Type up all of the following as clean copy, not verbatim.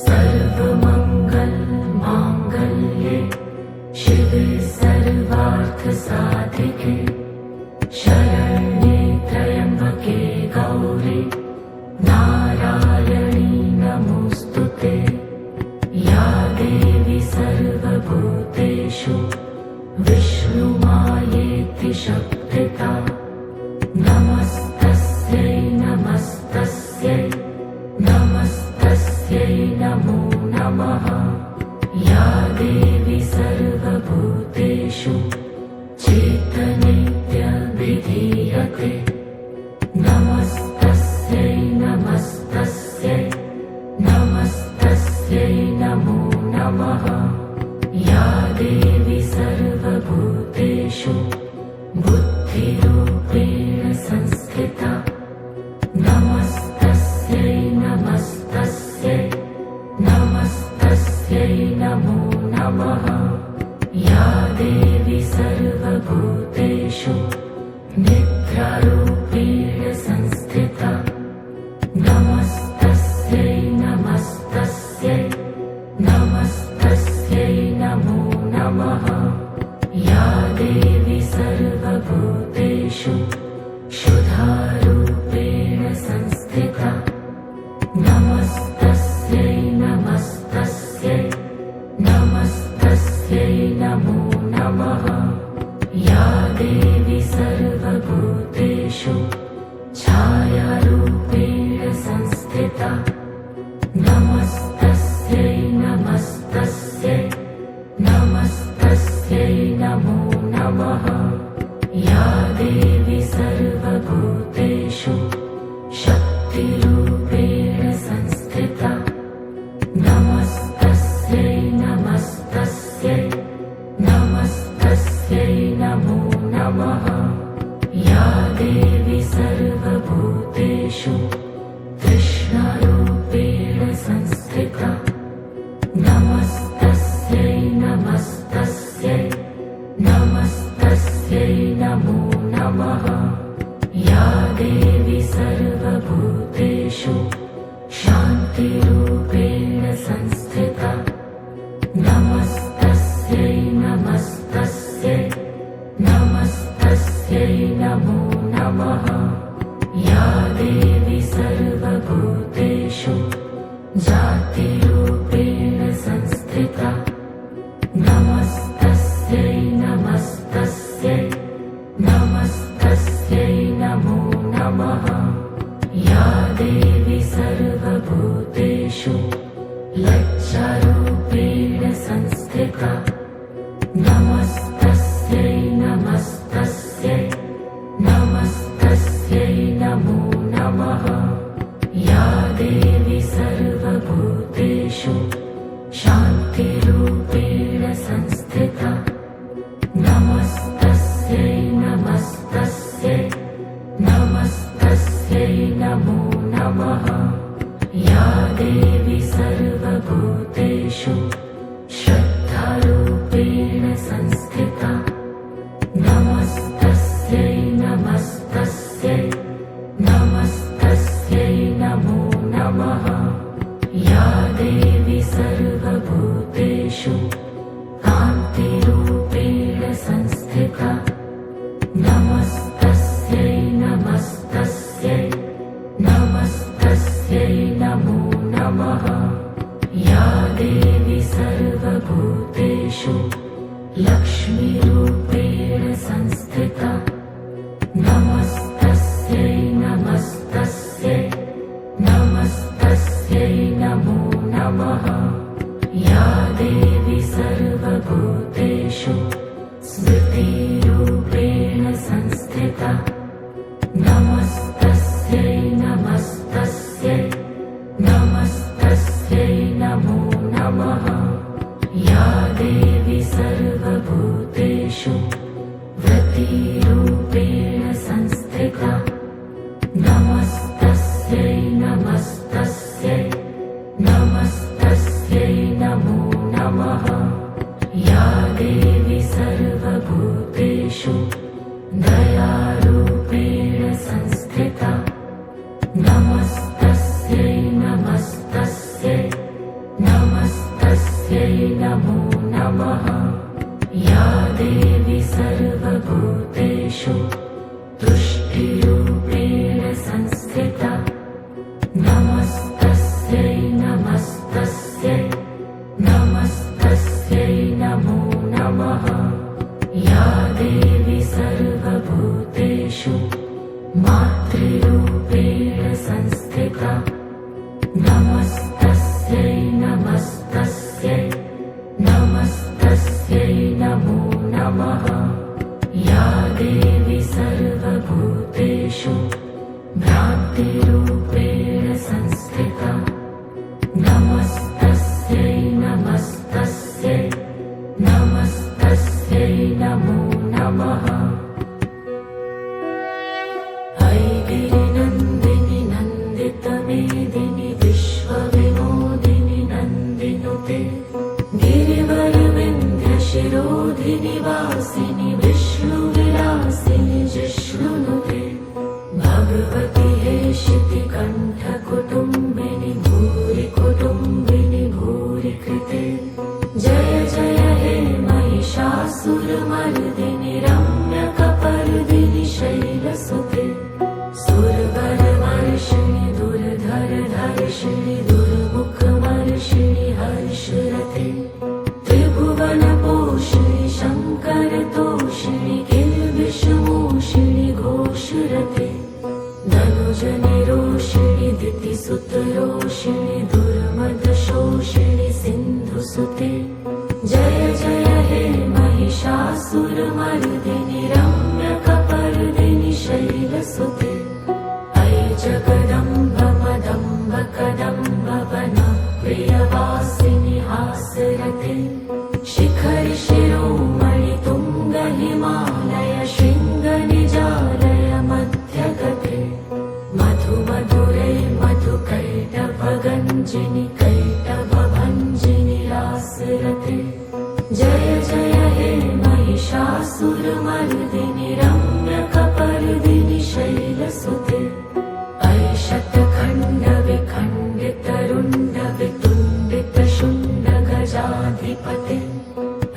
सर्वमंगल मांगल्ये शिवे सर्वार्थ साधिके शरण्ये त्र्यंबके गौरी नारायणी नमोस्तुते। या देवी सर्वभूतेषु विष्णुमायेति शक्तिता नमस्तस्यै नमस्तस्यै नमस्तस्यै नमो नमः। या देवी सर्वभूतेषु चेतनेत्यभिधीयते नमस्तस्यै नमस्तस्यै नमस्तस्यै नमो नमः। या देवी सर्वभूतेषु बुद्धिरूपेण संस्थिता नमस्तस्यै नमस्तस्यै नमस्तस्यै नमो नमः। या देवी सर्वभूतेषु निद्रारूपेण संस्थिता नमस्तस्यै नमस्तस्यै नमस्तस्यै नमो नमः। या देवी सर्वभूतेषु शुद्धारूपेण संस्थिता नमस्तस्यै नमस्तस्यै नमस्तस्यै नमो नमः। या देवी सर्वभूतेषु छायारूपेण संस्थिता नमस्तस्यै नमस्तस्यै नमस्तस्यै नमो नमः। या देवी सर्वभूतेषु शक्तिरूपेण संस्थिता नमस्तस्यै नमस्तस्यै नमस्तस्यै नमो नमः। या देवी सर्वभूतेषु कृष्णारूपेण संस्थिता नमस्तस्यै नमस्तस्यै नमस्तस्यै नमो नमः। या देवी सर्वभूतेषु शान्तिरूपेण संस्थिता नमस्तस्यै नमस्तस्यै नमस्तस्यै नमो नमः। या देवी सर्वभूतेषु जातिरूपेण संस्थिता नमस्तस्यै नमस्तस्यै नमस्तस्यै नमो नमः। या देवी सर्वभूतेषु लज्जारूपेण संस्थिता नमस्तस्यै नमस्तस्यै नमस्तस्यै नमो नमः। या देवी सर्वभूतेषु शान्तिरूपेण संस्थिता नमस्तस्यै नमस्तस्यै नमस्तस्यै नमो नमः। या देवी सर्वभूतेषु श्रद्धारूपेण संस्थिता नमस्तस्यै नमस्तस्यै नमस्तस्यै नमो नमः। या देवी सर्वभूतेषु कान्तिरूपेण संस्थिता नमस्तस्यै नमस्तस्यै नमस्तस्यै नमो नमः। या देवी सर्वभूतेषु लक्ष्मीरूपेण संस्थिता नमस्तस्यै नमस्तस्यै नमस्तस्यै नमो नमः। या देवी सर्वभूतेषु स्मृतिरूपेण संस्थिता नमस्तस्यै नमस्तस्यै नमस्तस्यै नमो नमः। या देवी सर्वभूतेषु व्रतिरूपेण संस्थिता नमस्तस्यै नमस्तस्यै नमस्तस्यै नमो नमः। या देवी सर्व नमः या देवी सर्वभूतेषु तुष्टिरूपेण संस्थिता नमस्तस्यै नमस्तस्यै नमस्तस्यै नमो नमः या देवी सर्वभूतेषु मातृरूपेण संस्थिता नमस्तस्यै नमस्तस्यै नमस्तस्यै नमो नमः या देवी सर्वभूतेषु भ्रान्तिरूपेण संस्थिता नमस्तस्यै नमस्तस्यै नमस्तस्यै नमो नमः ऐगिरिनन्दिनि नन्दितमेदिनि विश्वविनोदिनि नन्दिनुते गिरिवरविन्ध्यशिरोधिनि वासिनि विष्णुविलासिनि जिष्णुनुते भगवति हेशितिकण्ठकुटुम्बिनि भूरि कुटुम्बिनि भूरि कृते जय जय हे महिषासुरमर्दिनि रम्यकपर्दिनि शैलसुते सुरवरवर्षिणि दुर्धरधर्षिणि दुर्मुखमर्षिणि हर्षरते त्रिभुवनपोषिणि शङ्करतोषिणि किल्बिषमोषिणि घोषरते धनुजनिरोषिणि दितिसुतरोषिणि दुर्मदशोषिणि सिन्धुसुते जय जय हे महिषासुरमर्दिनि रम्यकपर्दिनि शैलसुते ऐ जगदम्ब मदम्ब कदम्ब वनप्रियवासिनि हासरते शिखरि शिरोमणि तुङ्ग हिमालय शृङ्गनिजालय मध्यगते मधुमधुरे मधुकैटभगञ्जिनि कैटभभञ्जिनि रासरते जय जय हे महिषासुरमर्दिनि रम्यकपर्दिनि शैलसुते ऐ शतखण्डविखण्डितरुण्डवितुण्डितशुण्डगजाधिपते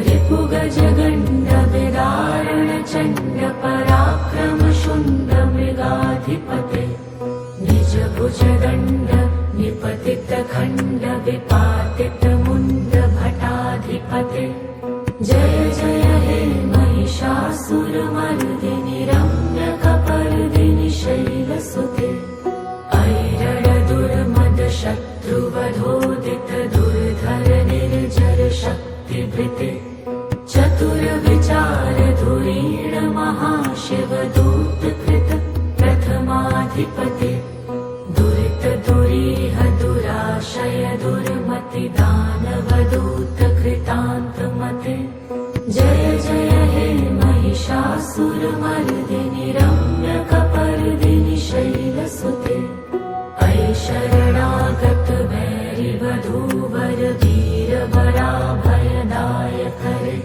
रिपुगजगण्डविदारणचण्ड पराक्रमशुण्डमृगाधिपते निजभुजदण्ड निपतितखण्डविपातितमुण्डभटाधिपते जय जय हे महिषासुरमर्दिनि रम्यकपर्दिनि शैलसुते ऐरणदुर्मदशत्रुवधोदित दुर्धर निर्जर शक्तिभृते चतुरविचारधुरीण महाशिवदूतकृत प्रथमाधिपते दुरितदुरीह दुराशय दुर्मति दानवदूतकृतान्तमते जय जय हे महिषासुरमर्दिनि रम्यकपर्दिनि शैलसुते ऐ शरणागत वैरिवधूवर वीरवराभयदायकरे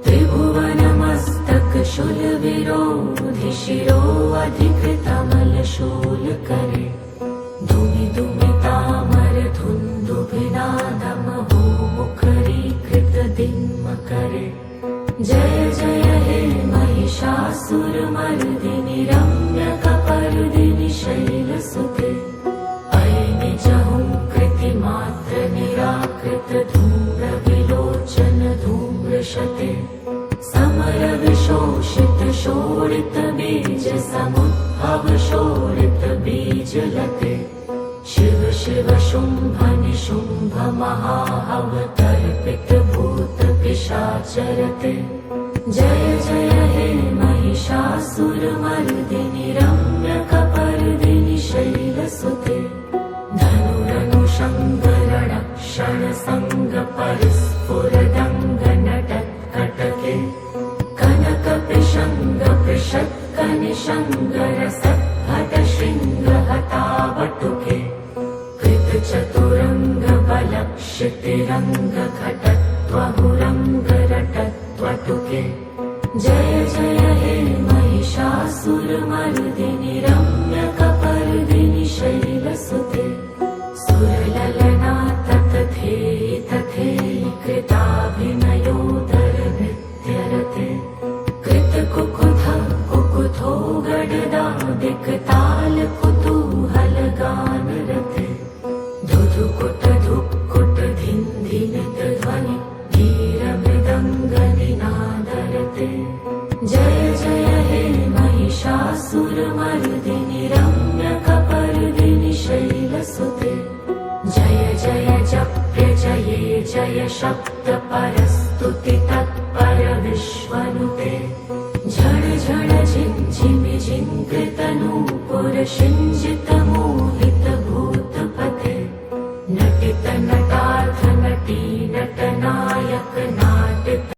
त्रिभुवनमस्तकशूलविरोधि शिरोऽधिकृतमलशूलकरे धुमि धुमितामर धुन्दुभिनादमहो मुखरीकृतदिन्मकरे जय जय हे महिषासुरमर्दिनि रम्यकपर्दिनि शैलसुते ऐ निजहुङ्कृतिमात्र निराकृत धूम्रविलोचन धूम्रशते समरविशोषित शोणित बीज समुद्भव शोणित बीजलते शिव शिव शुम्भ निशुम्भ महाहवतर्पित भूत पिशाचरते जय जय हे महिषासुरमर्दिनि रम्यकपर्दिनि शैलसुते धनुरनुषङ्गरणक्षणसङ्गपरिस्फुरदङ्गनटत्कटके कनकपिशङ्गपृषत्कनिशङ्गरसद्भटशृङ्गहतावटुके कृतचतुरङ्गबलक्षितिरङ्गघटत्वहुरङ्गरटत्वटुके जय जय हे महिषासुरमर्दिनि रम्यकपर्दिनि शैलसुते सुरललना तथेयि तथेयि कृताभिनयो एकताल कुतूहल गान रते धुधुकुट धुक्कुट धिन धिनित ध्वनि धीर मृदंग निनादरते जय जय हे महिषासुरमर्दिनि रम्यकपर्दिनि शैलसुते जय जय जप्य जये जय शब्द परस्तुति तत्पर विश्वनुते झण झण झिञ्झिमि झिङ्कृतनूपुर शिञ्जित